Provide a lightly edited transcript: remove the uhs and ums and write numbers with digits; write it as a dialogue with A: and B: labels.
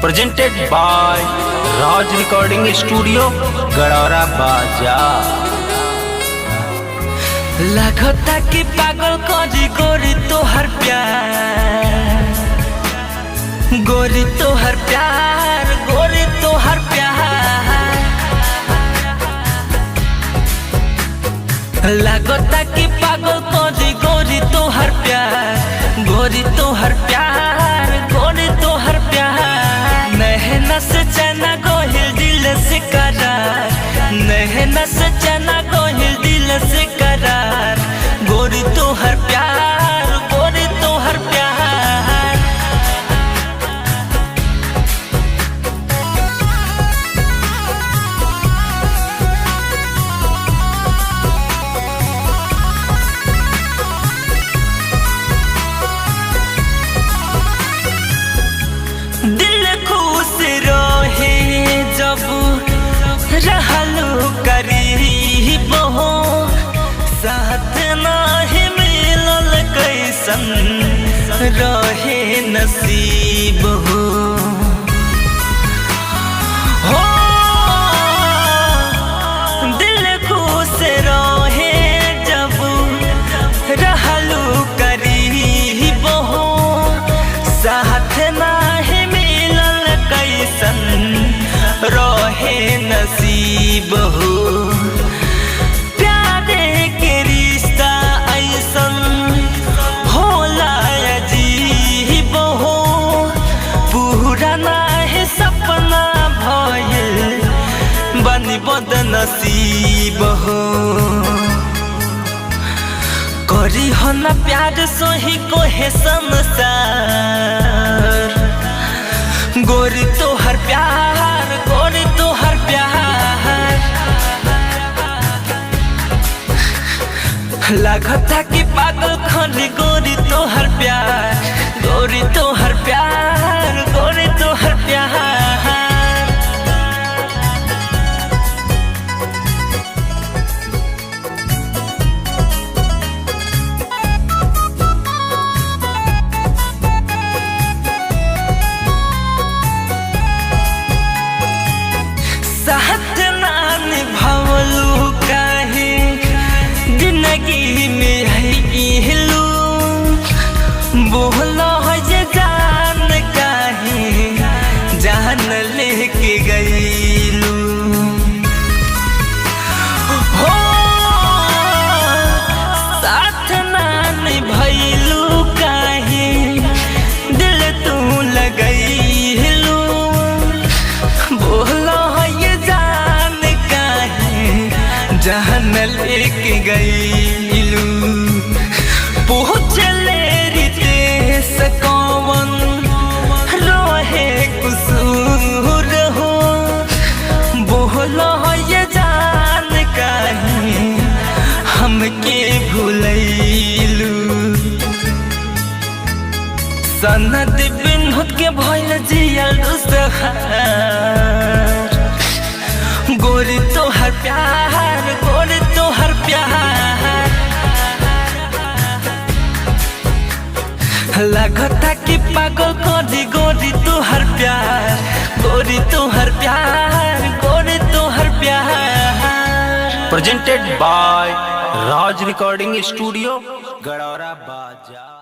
A: presented by Raj Recording Studio, Garhaura बाजार।
B: लगता कि पागल करी गोरी तोहर प्यार, गोरी तोहर प्यार, गोरी तोहर प्यार। लगता कि पागल करी गोरी तोहर प्यार, गोरी तोहर प्यार, गोरी तोहर प्यार। नहना से चना गोहिल दिल से करार, नहना से चना गोहिल दिल से करार। गोरी तोहर प्यार, गोरी तोहर प्यार। दिल खुश रहे जब रहलू करीब हो, साथ नाही मिलल कैसन रहे नसीब हो। दिल खुश रहे जब रहलू करीब हो, साथ नाही मिलल कैसन रहे नसीब हो। प्यारे के रिश्ता ऐसन होला अजीब हो, पूरा नाहे सपना भइल बनी बदनसीब हो। करी हो न प्यार सोही को है संसार। गोरी तोहर प्यार, गोरी तोहर प्यार। लगता कि पागल खरी गोरी तोहर प्यार, गोरी तोहर प्यार, गोरी तोहर प्यार। साथ ना निभावलू काहे जिंदगी में हिलू, बोलो जे जान काहे जान लेके गईलू। हो साथ ना निभाइलू काहे दिल तू लगईलू, बोलो जहन लेके गईलू। पूछले रितेश कौन रोहे कुसूर हो, बोलो ये जान काहे हमके भूलैलू। सनद बिन होत के भइल जियल दुसहार। गोरी तोहर प्यार, गोरी तोहर प्यार। लगता कि पागल करी गोरी तोहर प्यार, गोरी तोहर प्यार, गोरी तोहर प्यार।
A: Presented by Raj Recording Studio, Garhaura बाजार।